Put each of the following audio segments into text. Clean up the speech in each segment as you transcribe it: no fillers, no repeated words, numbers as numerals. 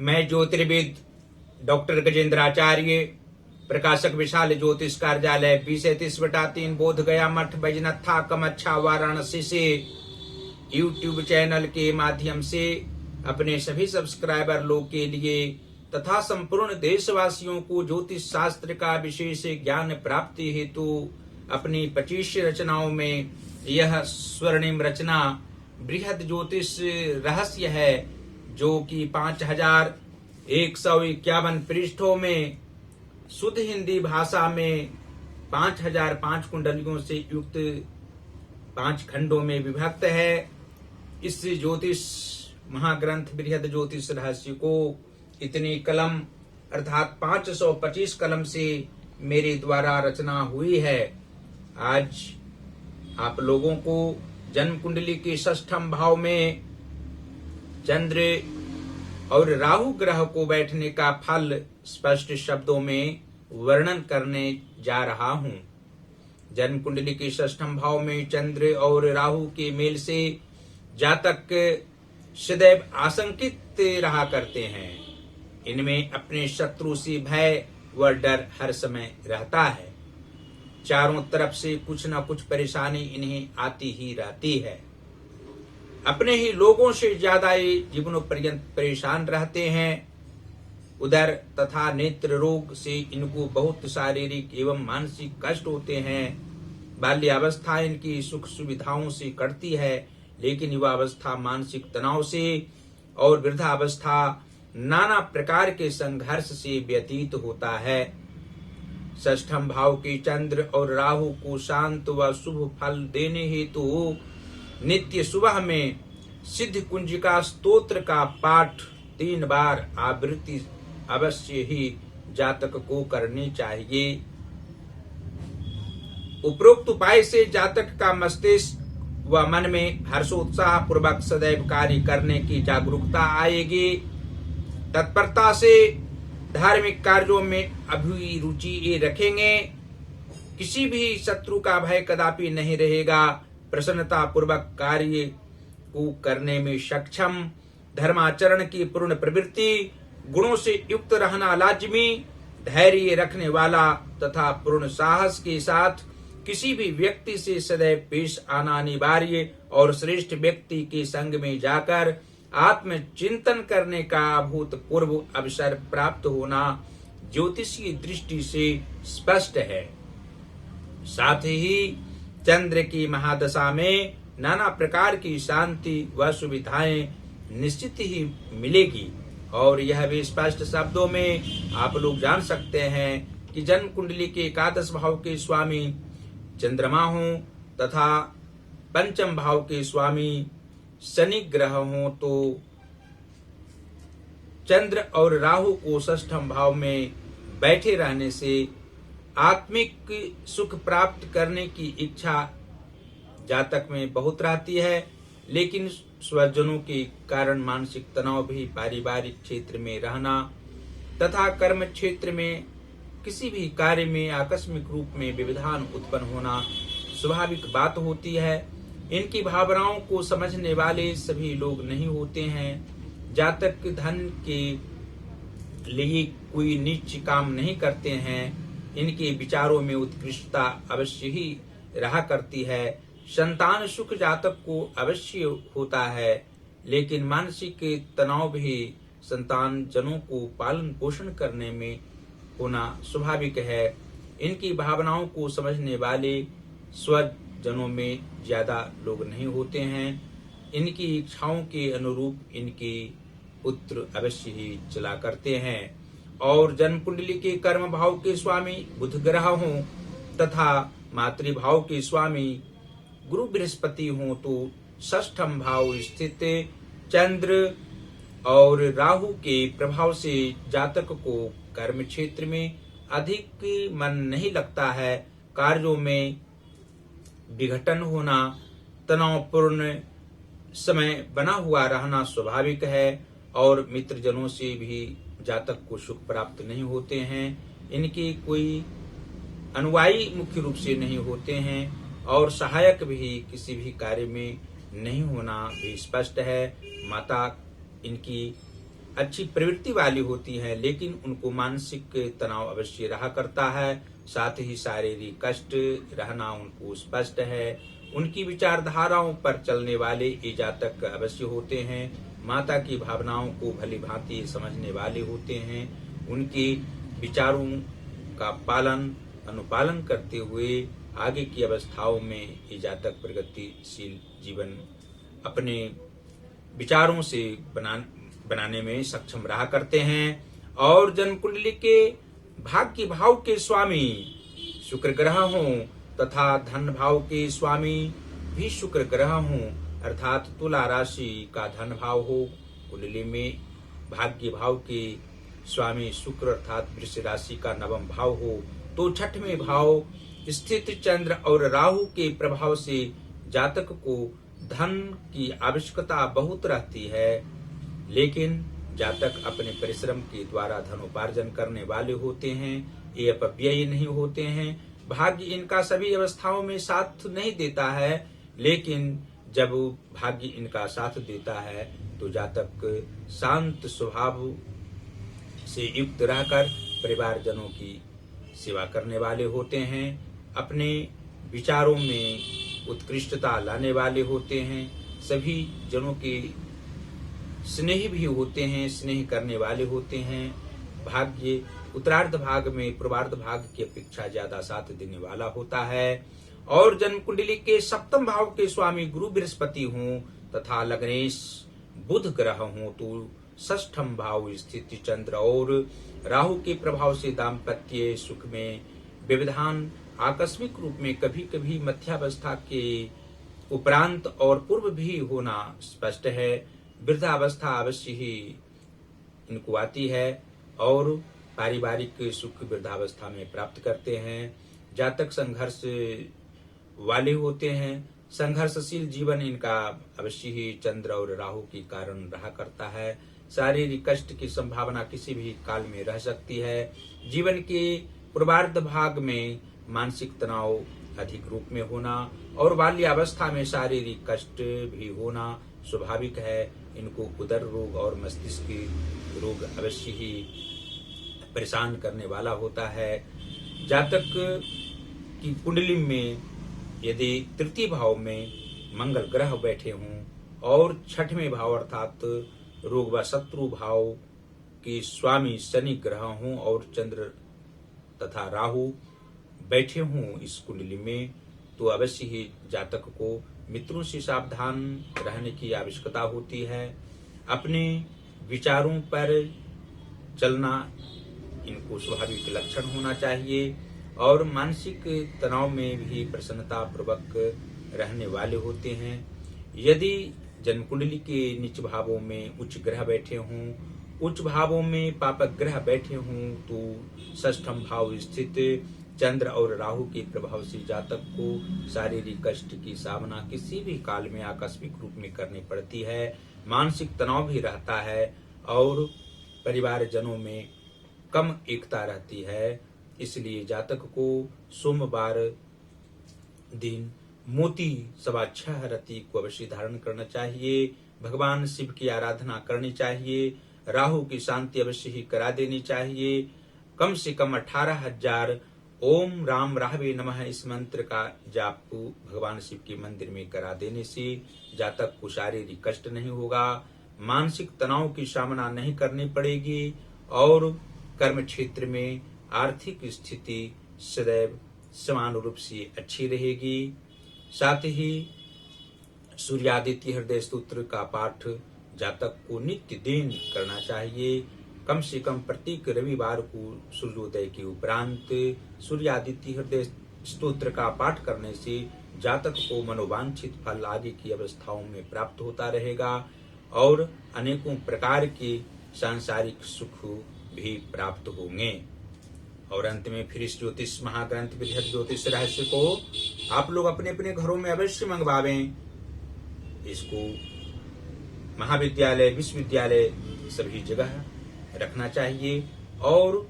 मैं ज्योतिर्विद डॉक्टर गजेंद्राचार्य, प्रकाशक विशाल ज्योतिष कार्यालय 20-30/3 बोध गया मठ बैजनाथा कमच्छा वाराणसी से यूट्यूब चैनल के माध्यम से अपने सभी सब्सक्राइबर लोग के लिए तथा संपूर्ण देशवासियों को ज्योतिष शास्त्र का विशेष ज्ञान प्राप्ति हेतु अपनी 25 रचनाओं में यह स्वर्णिम रचना बृहद ज्योतिष रहस्य है, जो कि 5151 पृष्ठों में शुद्ध हिंदी भाषा में 5005 कुंडलियों से युक्त 5 खंडों में विभक्त है। इस ज्योतिष महाग्रंथ बृहद ज्योतिष रहस्य को इतनी कलम अर्थात 525 कलम से मेरे द्वारा रचना हुई है। आज आप लोगों को जन्म कुंडली के 6ठम भाव में चंद्र और राहु ग्रह को बैठने का फल स्पष्ट शब्दों में वर्णन करने जा रहा हूं। जन्म कुंडली के 6ठम भाव में चंद्र और राहु के मेल से जातक सदैव आशंकित रहा करते हैं। इनमें अपने शत्रु से भय व डर हर समय रहता है। चारों तरफ से कुछ न कुछ परेशानी इन्हें आती ही रहती है। अपने ही लोगों से ज्यादा ये जीवनों पर्यंत परेशान रहते हैं। उदर तथा नेत्र रोग से इनको बहुत शारीरिक एवं मानसिक कष्ट होते हैं। बाल्यावस्था इनकी सुख सुविधाओं से कटती है, लेकिन युवावस्था मानसिक तनाव से और वृद्धावस्था नाना प्रकार के संघर्ष से व्यतीत होता है। 6ठम भाव के चंद्र और राहु को शांत व शुभ फल देने हेतु नित्य सुबह में सिद्ध कुंजिका स्तोत्र का पाठ 3 बार आवृत्ति अवश्य ही जातक को करनी चाहिए। उपरोक्त उपाय से जातक का मस्तिष्क व मन में हर्षोत्साह पूर्वक सदैव कार्य करने की जागरूकता आएगी। तत्परता से धार्मिक कार्यों में अभिरुचि रखेंगे। किसी भी शत्रु का भय कदापि नहीं रहेगा। प्रसन्नता पूर्वक कार्य को करने में सक्षम, धर्माचरण की पूर्ण प्रवृत्ति, गुणों से युक्त रहना लाजमी, धैर्य रखने वाला तथा पूर्ण साहस के साथ किसी भी व्यक्ति से सदैव पेश आना अनिवार्य और श्रेष्ठ व्यक्ति के संग में जाकर आत्म चिंतन करने का अभूतपूर्व अवसर प्राप्त होना ज्योतिषीय दृष्टि से स्पष्ट है। साथ ही चंद्र की महादशा में नाना प्रकार की शांति व सुविधाएं निश्चित ही मिलेगी। और यह भी स्पष्ट शब्दों में आप लोग जान सकते हैं कि जन्म कुंडली के 11 भाव के स्वामी चंद्रमा हों तथा 5म भाव के स्वामी शनि ग्रह हों, तो चंद्र और राहु को 6ठम भाव में बैठे रहने से आत्मिक सुख प्राप्त करने की इच्छा जातक में बहुत रहती है, लेकिन स्वजनों के कारण मानसिक तनाव भी, पारिवारिक क्षेत्र में रहना तथा कर्म क्षेत्र में किसी भी कार्य में आकस्मिक रूप में व्यवधान उत्पन्न होना स्वाभाविक बात होती है। इनकी भावनाओं को समझने वाले सभी लोग नहीं होते हैं। जातक धन के लिए कोई नीच काम नहीं करते हैं। इनके विचारों में उत्कृष्टता अवश्य ही रहा करती है। संतान सुख जातक को अवश्य होता है, लेकिन मानसिक तनाव भी संतान जनों को पालन पोषण करने में होना स्वाभाविक है। इनकी भावनाओं को समझने वाले स्वजनों में ज्यादा लोग नहीं होते हैं। इनकी इच्छाओं के अनुरूप इनके पुत्र अवश्य ही चला करते हैं। और जन्म कुंडली के कर्म भाव के स्वामी बुध ग्रह हों तथा मातृभाव के स्वामी गुरु बृहस्पति हों, तो 6ठम भाव स्थित चंद्र और राहु के प्रभाव से जातक को कर्म क्षेत्र में अधिक मन नहीं लगता है। कार्यों में विघटन होना, तनावपूर्ण समय बना हुआ रहना स्वाभाविक है। और मित्रजनों से भी जातक को सुख प्राप्त नहीं होते हैं। इनके कोई अनुयायी मुख्य रूप से नहीं होते हैं और सहायक भी किसी भी कार्य में नहीं होना भी स्पष्ट है। माता इनकी अच्छी प्रवृत्ति वाली होती हैं, लेकिन उनको मानसिक तनाव अवश्य रहा करता है। साथ ही शारीरिक कष्ट रहना उनको स्पष्ट है। उनकी विचारधाराओं पर चलने वाले ये जातक अवश्य होते हैं। माता की भावनाओं को भली भांति समझने वाले होते हैं। उनके विचारों का पालन अनुपालन करते हुए आगे की अवस्थाओं में ये जातक प्रगतिशील जीवन अपने विचारों से बनाने में सक्षम रहा करते हैं। और जन्म कुंडली के भाग्य भाव के स्वामी शुक्र ग्रह हों तथा धन भाव के स्वामी भी शुक्र ग्रह हों, अर्थात तुला राशि का धन भाव हो, कुंडली में भाग्य भाव के स्वामी शुक्र अर्थात वृष राशि का नवम भाव हो, तो छठवें भाव स्थित चंद्र और राहु के प्रभाव से जातक को धन की आवश्यकता बहुत रहती है, लेकिन जातक अपने परिश्रम के द्वारा धन उपार्जन करने वाले होते हैं। ये अपव्ययी नहीं होते हैं। भाग्य इनका सभी अवस्थाओं में साथ नहीं देता है, लेकिन जब भाग्य इनका साथ देता है तो जातक शांत स्वभाव से युक्त रहकर परिवारजनों की सेवा करने वाले होते हैं। अपने विचारों में उत्कृष्टता लाने वाले होते हैं। सभी जनों के स्नेही भी होते हैं, स्नेह करने वाले होते हैं। भाग्य उत्तरार्ध भाग में पूर्वार्ध भाग की अपेक्षा ज्यादा साथ देने वाला होता है। और जन्म कुंडली के सप्तम भाव के स्वामी गुरु बृहस्पति हों तथा लग्नेश बुध ग्रह हों, तो षष्ठम भाव स्थित चंद्र और राहु के प्रभाव से दाम्पत्य सुख में व्यवधान आकस्मिक रूप में कभी कभी मध्यावस्था के उपरांत और पूर्व भी होना स्पष्ट है। वृद्धावस्था अवश्य ही इनको आती है और पारिवारिक सुख वृद्धावस्था में प्राप्त करते हैं। जातक संघर्ष वाले होते हैं। संघर्षशील जीवन इनका अवश्य ही चंद्र और राहु के कारण रहा करता है। शारीरिक कष्ट की संभावना किसी भी काल में रह सकती है। जीवन के पूर्वार्ध भाग में मानसिक तनाव अधिक रूप में होना और बाल्यावस्था में शारीरिक कष्ट भी होना स्वाभाविक है। इनको उदर रोग और मस्तिष्क रोग अवश्य ही परेशान करने वाला होता है। जातक की कुंडली में यदि तृतीय भाव में मंगल ग्रह बैठे हों और छठवें भाव अर्थात रोग व शत्रु भाव के स्वामी शनि ग्रह हों और चंद्र तथा राहु बैठे हों इस कुंडली में, तो अवश्य ही जातक को मित्रों से सावधान रहने की आवश्यकता होती है। अपने विचारों पर चलना इनको स्वाभाविक लक्षण होना चाहिए और मानसिक तनाव में भी प्रसन्नता पूर्वक रहने वाले होते हैं। यदि जन्म कुंडली के नीच भावों में उच्च ग्रह बैठे हों, उच्च भावों में पापक ग्रह बैठे हों, तो षष्ठम भाव स्थित चंद्र और राहु के प्रभाव से जातक को शारीरिक कष्ट की सामना किसी भी काल में आकस्मिक रूप में करनी पड़ती है। मानसिक तनाव भी रहता है और परिवारजनों में कम एकता रहती है। इसलिए जातक को सोमवार दिन मोती 6.25 रति को अवश्य धारण करना चाहिए। भगवान शिव की आराधना करनी चाहिए। राहु की शांति अवश्य ही करा देनी चाहिए। कम से कम 18,000 ओम राम राहवे नमः इस मंत्र का जाप भगवान शिव के मंदिर में करा देने से जातक को शारीरिक कष्ट नहीं होगा, मानसिक तनाव की सामना नहीं करनी पड़ेगी और कर्म क्षेत्र में आर्थिक स्थिति सदैव समान रूप से अच्छी रहेगी। साथ ही सूर्यादित्य हृदय स्तोत्र का पाठ जातक को नित्य दिन करना चाहिए। कम से कम प्रत्येक रविवार को सूर्योदय के उपरांत सूर्यादित्य हृदय स्तोत्र का पाठ करने से जातक को मनोवांछित फल आगे की अवस्थाओं में प्राप्त होता रहेगा और अनेकों प्रकार के सांसारिक सुख भी प्राप्त होंगे। और अंत में फिर इस ज्योतिष महाग्रंथ विधिवत ज्योतिष रहस्य को आप लोग अपने अपने घरों में अवश्य मंगवावें। इसको महाविद्यालय विश्वविद्यालय सभी जगह रखना चाहिए और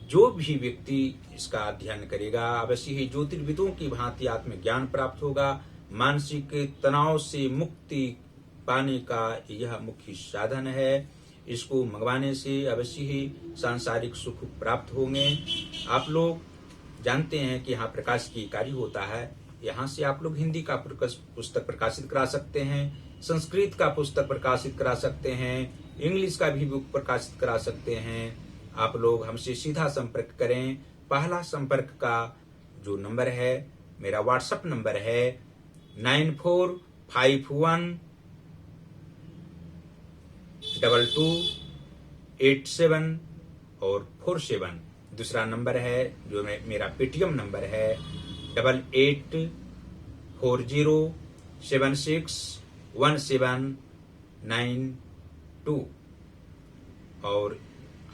जो भी व्यक्ति इसका अध्ययन करेगा अवश्य ही ज्योतिर्विदों की भांति आत्मज्ञान प्राप्त होगा। मानसिक तनाव से मुक्ति पाने का यह मुख्य साधन है। इसको मंगवाने से अवश्य ही सांसारिक सुख प्राप्त होंगे। आप लोग जानते हैं कि यहाँ प्रकाश की कार्य होता है। यहाँ से आप लोग हिंदी का पुस्तक प्रकाशित करा सकते हैं, संस्कृत का पुस्तक प्रकाशित करा सकते हैं, इंग्लिश का भी बुक प्रकाशित करा सकते हैं। आप लोग हमसे सीधा संपर्क करें। पहला संपर्क का जो नंबर है, मेरा व्हाट्सएप नंबर है 94512287 और 47। दूसरा नंबर है जो मेरा पेटीएम नंबर है 8840761792। और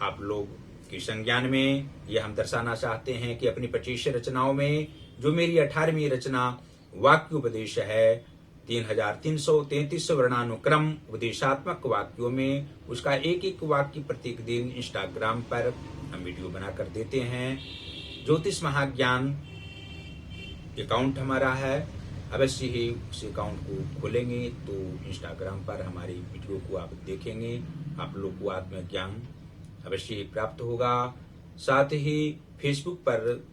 आप लोग की संज्ञान में यह हम दर्शाना चाहते हैं कि अपनी 25 रचनाओं में जो मेरी 18वीं रचना वाक्योपदेश है, 3333 वर्णानुक्रम उपदेशात्मक वाक्यों में, उसका एक एक वाक्य प्रत्येक दिन इंस्टाग्राम पर हम वीडियो बनाकर देते हैं। ज्योतिष महाज्ञान अकाउंट हमारा है। अवश्य ही उस अकाउंट को खोलेंगे तो इंस्टाग्राम पर हमारी वीडियो को आप देखेंगे। आप लोग को आत्मज्ञान अवश्य ही प्राप्त होगा। साथ ही फेसबुक पर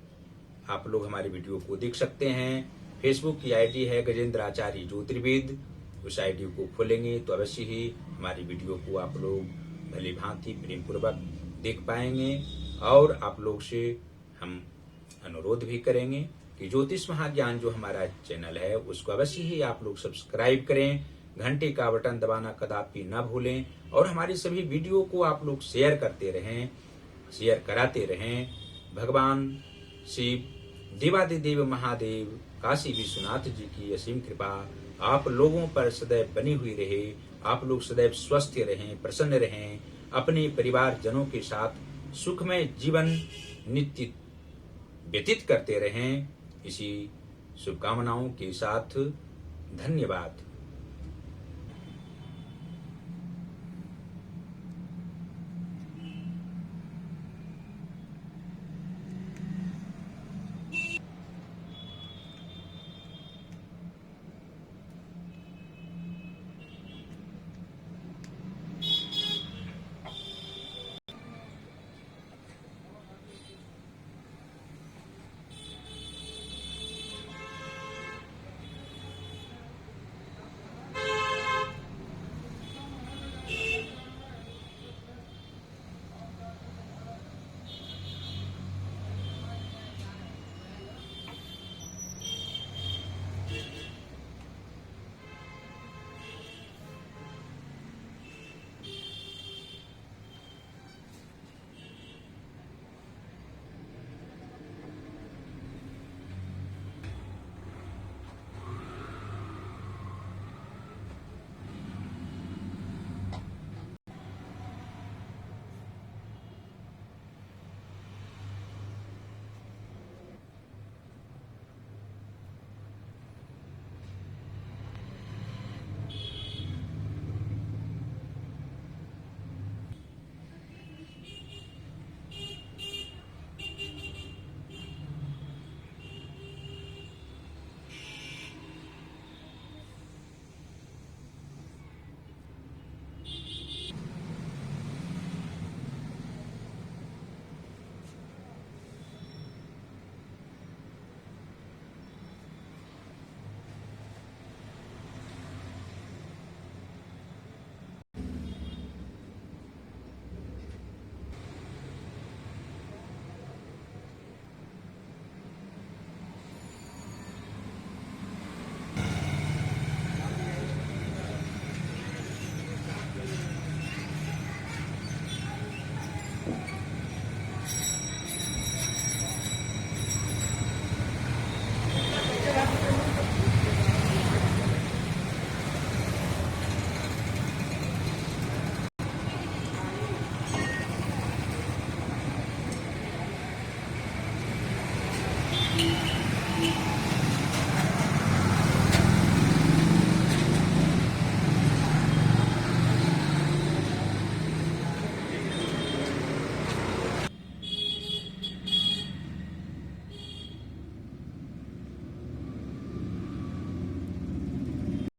आप लोग हमारी वीडियो को देख सकते हैं। फेसबुक की आईडी है गजेंद्राचार्य ज्योतिर्वेद। उस आईडी को खोलेंगे तो अवश्य ही हमारी वीडियो को आप लोग भली भांति प्रेम पूर्वक देख पाएंगे। और आप लोग से हम अनुरोध भी करेंगे कि ज्योतिष महाज्ञान जो हमारा चैनल है उसको अवश्य ही आप लोग सब्सक्राइब करें, घंटे का बटन दबाना कदापि न भूलें और हमारी सभी वीडियो को आप लोग शेयर करते रहें, शेयर कराते रहें। भगवान शिव, देवादिदेव महादेव, काशी विश्वनाथ जी की असीम कृपा आप लोगों पर सदैव बनी हुई रहे। आप लोग सदैव स्वस्थ रहें, प्रसन्न रहें, अपने परिवार जनों के साथ सुखमय जीवन नित्य व्यतीत करते रहें। इसी शुभकामनाओं के साथ धन्यवाद।